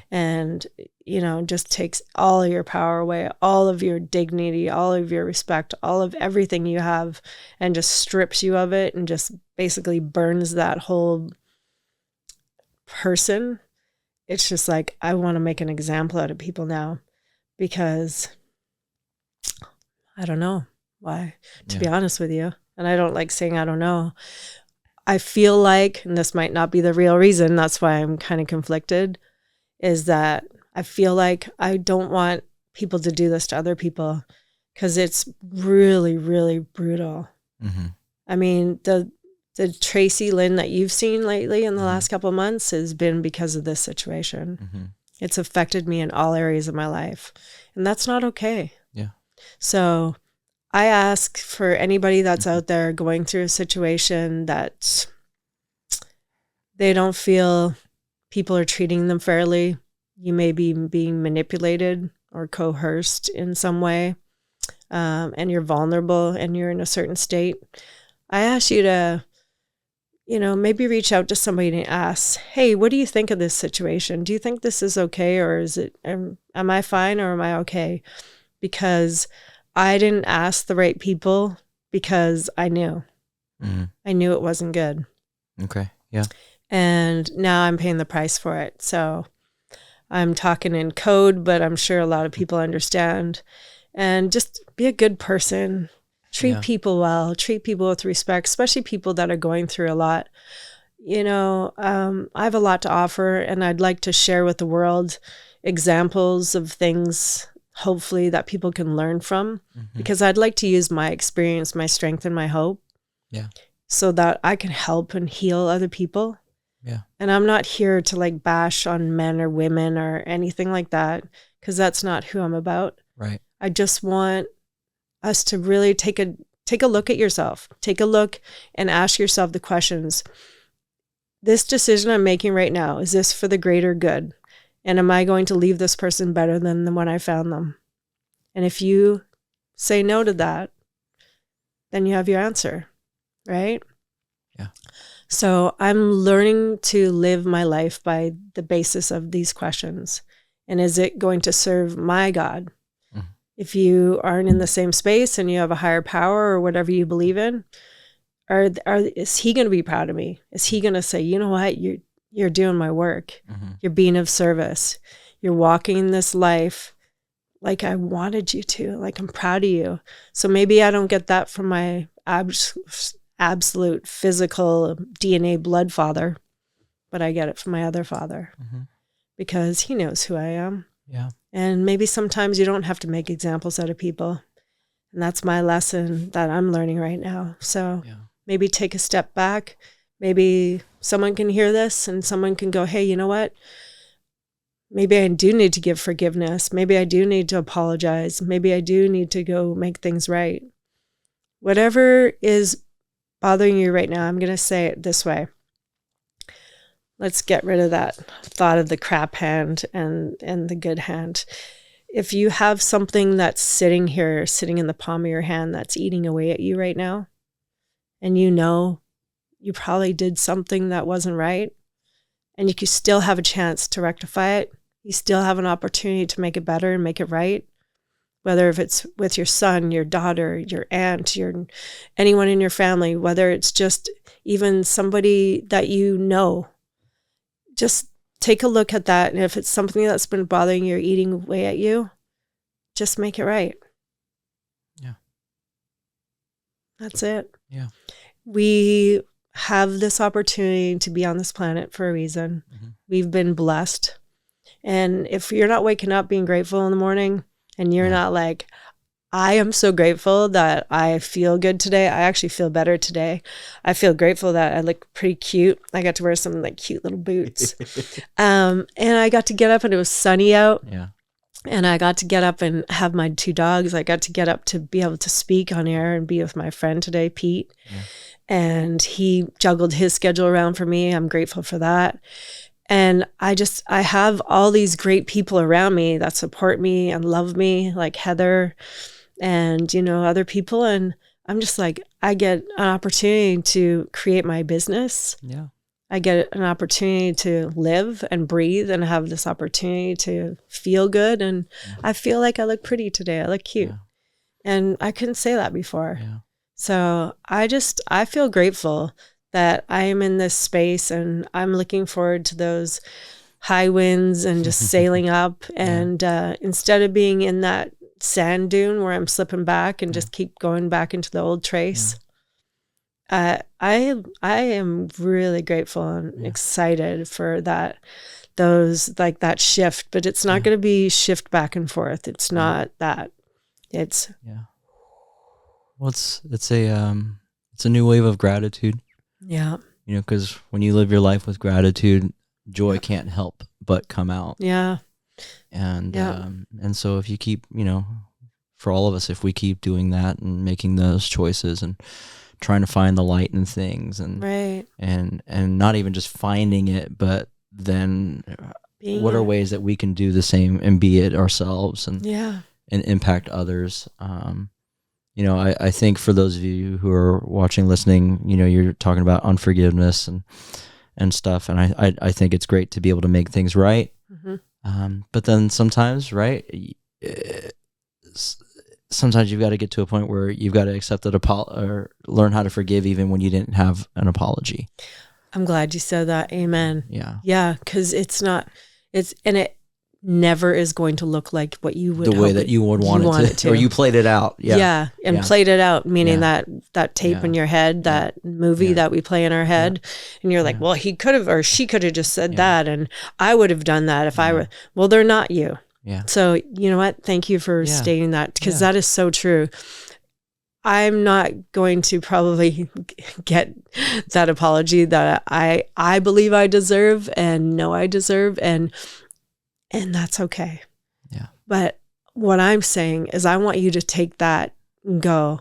and just takes all of your power away, all of your dignity, all of your respect, all of everything you have, and just strips you of it and just basically burns that whole person. It's just like, I want to make an example out of people now, because I don't know why, to be honest with you. And I don't like saying I don't know. I feel like, and this might not be the real reason, that's why I'm kind of conflicted, is that I feel like I don't want people to do this to other people, because it's really, really brutal. I mean, the Traci Lynn that you've seen lately in the last couple of months has been because of this situation. It's affected me in all areas of my life, and that's not okay. So I ask for anybody that's out there going through a situation that they don't feel people are treating them fairly. You may be being manipulated or coerced in some way, and you're vulnerable and you're in a certain state. I ask you to, maybe reach out to somebody and ask, hey, what do you think of this situation? Do you think this is okay, or is it, am I fine, or am I okay? Because I didn't ask the right people because I knew. Mm-hmm. I knew it wasn't good. Okay. Yeah. And now I'm paying the price for it. So I'm talking in code, but I'm sure a lot of people understand. And just be a good person. Treat people well. Treat people with respect, especially people that are going through a lot. I have a lot to offer, and I'd like to share with the world examples of things, hopefully, that people can learn from. Because I'd like to use my experience, my strength, and my hope. Yeah. So that I can help and heal other people. Yeah. And I'm not here to bash on men or women or anything like that, because that's not who I'm about. Right. I just want us to really take a look at yourself. Take a look and ask yourself the questions. This decision I'm making right now, is this for the greater good? And am I going to leave this person better than when I found them? And if you say no to that, then you have your answer, right? Yeah. So I'm learning to live my life by the basis of these questions. And is it going to serve my God? Mm-hmm. If you aren't in the same space and you have a higher power or whatever you believe in, is he going to be proud of me? Is he going to say, you know what, you're doing my work. Mm-hmm. You're being of service. You're walking this life like I wanted you to, like I'm proud of you. So maybe I don't get that from my absolute physical DNA blood father, but I get it from my other father because he knows who I am. Yeah. And maybe sometimes you don't have to make examples out of people. And that's my lesson that I'm learning right now. So maybe take a step back. Maybe someone can hear this and someone can go, hey, you know what? Maybe I do need to give forgiveness. Maybe I do need to apologize. Maybe I do need to go make things right. Whatever is bothering you right now, I'm going to say it this way. Let's get rid of that thought of the crap hand and the good hand. If you have something that's sitting in the palm of your hand that's eating away at you right now, and you probably did something that wasn't right, and you could still have a chance to rectify it, you still have an opportunity to make it better and make it right, whether if it's with your son, your daughter, your aunt, anyone in your family, whether it's just even somebody that you know. Just take a look at that. And if it's something that's been bothering you or eating away at you, just make it right. Yeah. That's it. Yeah. We have this opportunity to be on this planet for a reason. Mm-hmm. We've been blessed. And if you're not waking up being grateful in the morning and you're not like, I am so grateful that I feel good today. I actually feel better today. I feel grateful that I look pretty cute. I got to wear some cute little boots. And I got to get up and it was sunny out. Yeah. And I got to get up and have my 2 dogs. I got to get up to be able to speak on air and be with my friend today, Pete. Yeah. And he juggled his schedule around for me. I'm grateful for that. And I have all these great people around me that support me and love me, like Heather and, other people. And I'm just like, I get an opportunity to create my business. Yeah. I get an opportunity to live and breathe and have this opportunity to feel good. And I feel like I look pretty today. I look cute. Yeah. And I couldn't say that before. Yeah. So I feel grateful that I am in this space, and I'm looking forward to those high winds and just sailing up. And instead of being in that sand dune where I'm slipping back and just keep going back into the old trace. I am really grateful and excited for that shift, but it's not going to be shift back and forth. It's not that. It's well, it's a new wave of gratitude. Yeah. Because when you live your life with gratitude, joy can't help but come out. Yeah. And so if you keep, for all of us if we keep doing that and making those choices and trying to find the light in things, and Right. and not even just finding it, but then what are ways that we can do the same and be it ourselves and impact others. I think for those of you who are watching, listening, you're talking about unforgiveness and stuff, and I think it's great to be able to make things right. But then sometimes, right, sometimes you've got to get to a point where you've got to accept that or learn how to forgive even when you didn't have an apology. I'm glad you said that. Amen. Yeah. Yeah, because it never is going to look like what you would the way that you would want it to, or you played it out. Yeah. Played it out, meaning that tape in your head, that movie that we play in our head, and you're like, well, he could have, or she could have just said that, and I would have done that if I were. Well, they're not you. Yeah. So you know what? Thank you for stating that, because that is so true. I'm not going to probably get that apology that I believe I deserve and know I deserve, and that's okay. Yeah. But what I'm saying is I want you to take that and go,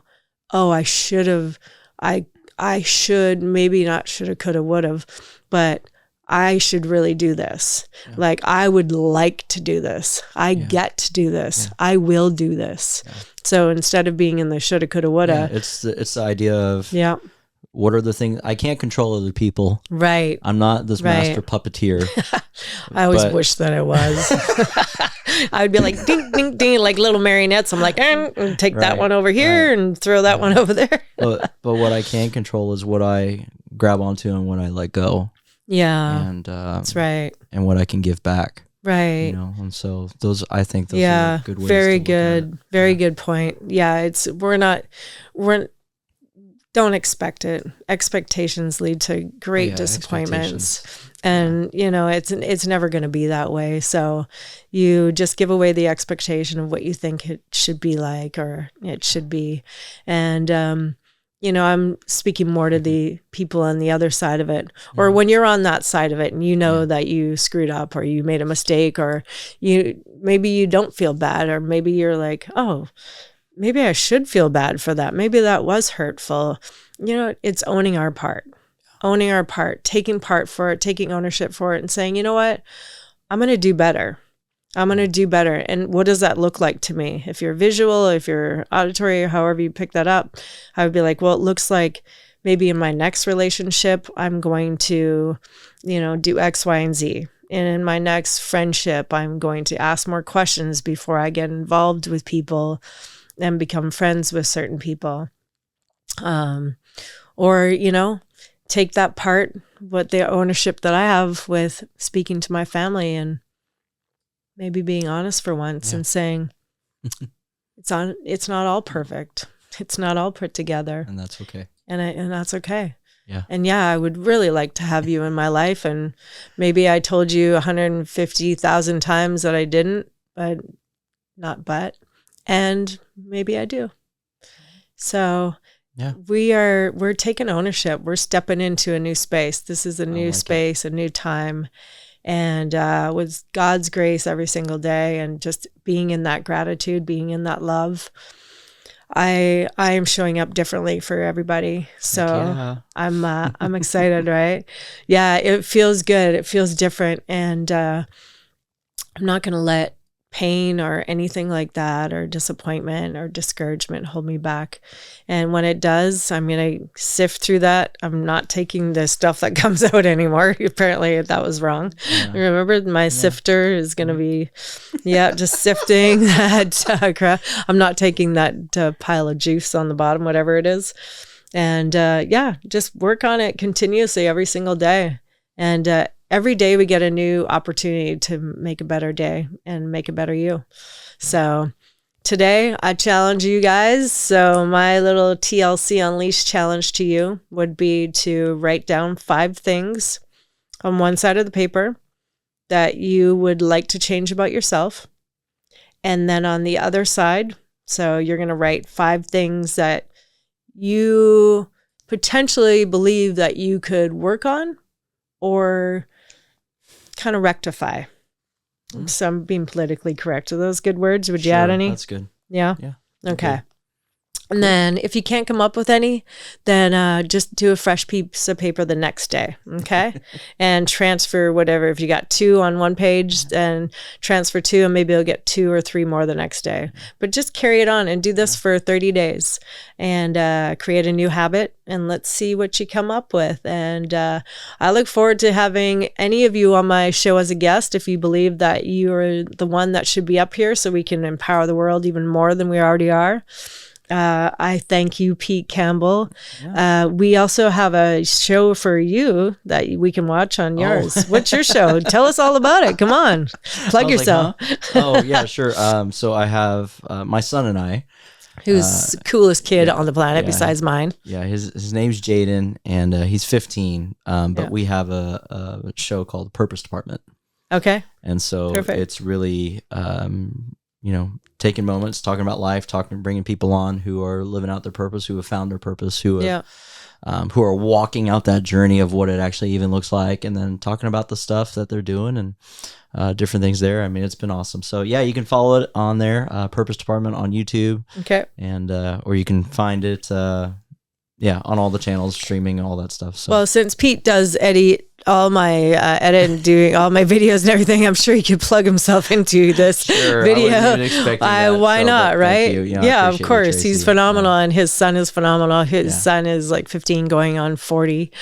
oh, I should have, I should, maybe not shoulda, coulda, woulda, but I should really do this. Yeah. Like, I would like to do this. I get to do this. Yeah. I will do this. Yeah. So instead of being in the shoulda, coulda, woulda. Yeah, it's the idea of what are the things I can't control other people. Right. I'm not this master puppeteer. I always wish that I was. I would be like, ding, ding, ding, like little marionettes. I'm like, and take that one over here and throw that one over there. but what I can control is what I grab onto and what I let go. Yeah. And that's right. And what I can give back. Right. And so I think those are good ways. Very good. Very good point. Yeah. Don't expect it. Expectations lead to great disappointments. And, it's never going to be that way. So you just give away the expectation of what you think it should be like, or it should be. And, I'm speaking more to the people on the other side of it, or when you're on that side of it and that you screwed up or you made a mistake, or maybe you don't feel bad, or maybe you're like, oh, maybe I should feel bad for that. Maybe that was hurtful. It's owning our part, taking part for it, taking ownership for it, and saying, you know what, I'm going to do better. And what does that look like to me? If you're visual, if you're auditory, or however you pick that up, I would be like, well, it looks like maybe in my next relationship, I'm going to, do X, Y, and Z. And in my next friendship, I'm going to ask more questions before I get involved with people and become friends with certain people. Or, take that part, what the ownership that I have with speaking to my family and maybe being honest for once and saying, it's not all perfect. It's not all put together. And that's okay. And that's okay. Yeah. And I would really like to have you in my life. And maybe I told you 150,000 times that I didn't, and maybe I do. So we're taking ownership. We're stepping into a new space. This is a new space, a new time. And with God's grace every single day, and just being in that gratitude, being in that love, I am showing up differently for everybody. So I'm excited, right? Yeah, it feels good. It feels different. And I'm not going to let pain or anything like that, or disappointment or discouragement hold me back. And when it does, I'm going to sift through that. I'm not taking the stuff that comes out anymore. Apparently that was wrong. Remember, my sifter is going to be, just sifting that crap. I'm not taking that pile of juice on the bottom, whatever it is. And just work on it continuously every single day. And every day we get a new opportunity to make a better day and make a better you. So today I challenge you guys. So my little TLC Unleashed challenge to you would be to write down 5 things on one side of the paper that you would like to change about yourself. And then on the other side, so you're going to write 5 things that you potentially believe that you could work on or kind of rectify. So I'm being politically correct. Are those good words? Would you add any? That's good. Yeah? Yeah. Okay. And then if you can't come up with any, then just do a fresh piece of paper the next day, okay? And transfer whatever. If you got 2 on one page, then transfer 2, and maybe you'll get 2 or 3 more the next day. But just carry it on and do this for 30 days and create a new habit, and let's see what you come up with. And I look forward to having any of you on my show as a guest if you believe that you are the one that should be up here so we can empower the world even more than we already are. I thank you, Pete Campbell. Yeah. We also have a show for you that we can watch on yours. What's your show? Tell us all about it. Come on, plug yourself. Like, huh? Oh, yeah, sure. So I have my son and I. Who's the coolest kid on the planet besides mine. Yeah, his name's Jaden, and he's 15. But we have a show called Purpose Department. Okay. And so it's really, taking moments, talking about life, bringing people on who are living out their purpose, who have found their purpose, who are walking out that journey of what it actually even looks like, and then talking about the stuff that they're doing and different things there. I mean, it's been awesome. So yeah, you can follow it on there, Purpose Department on YouTube. Okay. And or you can find it, on all the channels, streaming, all that stuff. So. Well, since Pete does edit all my edit and doing all my videos and everything, I'm sure he could plug himself into this video. I wasn't even expecting that, why not, right? Yeah, of course. He's phenomenal, and his son is phenomenal. His son is like 15 going on 40.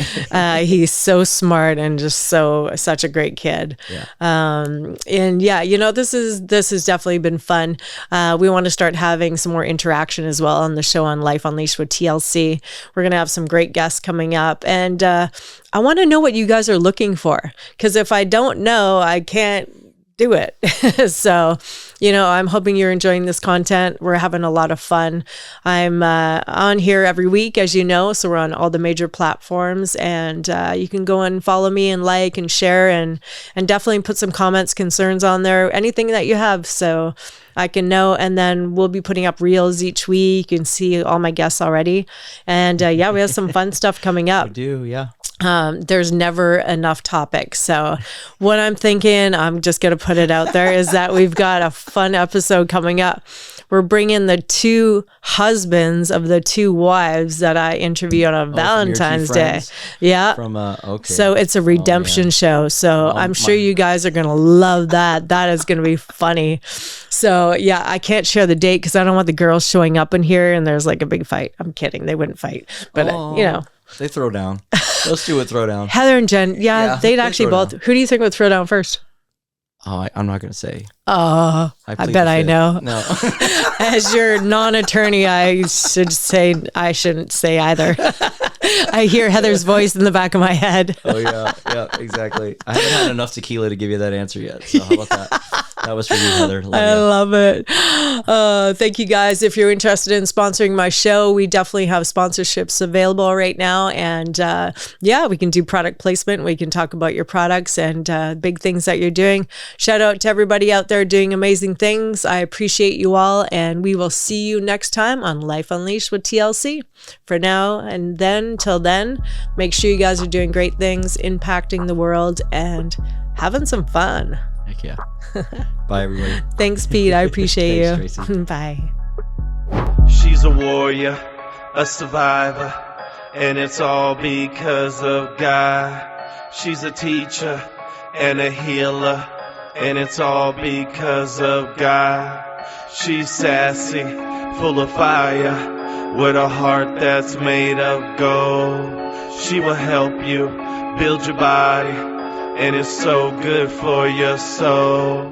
He's so smart and just such a great kid. Yeah. This has definitely been fun. We want to start having some more interaction as well on the show on Life Unleashed with TLC. We're going to have some great guests coming up, and I want to know what you guys are looking for, because if I don't know, I can't do it. So, I'm hoping you're enjoying this content. We're having a lot of fun. I'm on here every week, as you know, so we're on all the major platforms, and you can go and follow me and like and share and definitely put some comments, concerns on there, anything that you have, so I can know. And then we'll be putting up reels each week. You can see all my guests already. And we have some fun stuff coming up. We do, yeah. There's never enough topics. So what I'm thinking, I'm just going to put it out there, is that we've got a fun episode coming up. We're bringing the 2 husbands of the 2 wives that I interview on a Valentine's Day. Yeah. So it's a redemption show. So I'm sure you guys are going to love that. That is going to be funny. So yeah, I can't share the date because I don't want the girls showing up in here and there's like a big fight. I'm kidding. They wouldn't fight, but they throw down. Those 2 would throw down. Heather and Jen. Yeah, they'd actually both. Down. Who do you think would throw down first? Oh, I'm not going to say. Oh, I bet I know. No. As your non-attorney, I should say I shouldn't say either. I hear Heather's voice in the back of my head. Oh, yeah, exactly. I haven't had enough tequila to give you that answer yet. So how about that? That was for you, Heather. I love it. Thank you, guys. If you're interested in sponsoring my show, we definitely have sponsorships available right now. And we can do product placement. We can talk about your products and big things that you're doing. Shout out to everybody out there doing amazing things. I appreciate you all. And we will see you next time on Life Unleashed with TLC. For now and then, till then, make sure you guys are doing great things, impacting the world, and having some fun. Heck yeah. Bye, everybody. Thanks, Pete. I appreciate you. Traci. Bye. She's a warrior, a survivor, and it's all because of God. She's a teacher and a healer, and it's all because of God. She's sassy, full of fire, with a heart that's made of gold. She will help you build your body, and it's so good for your soul.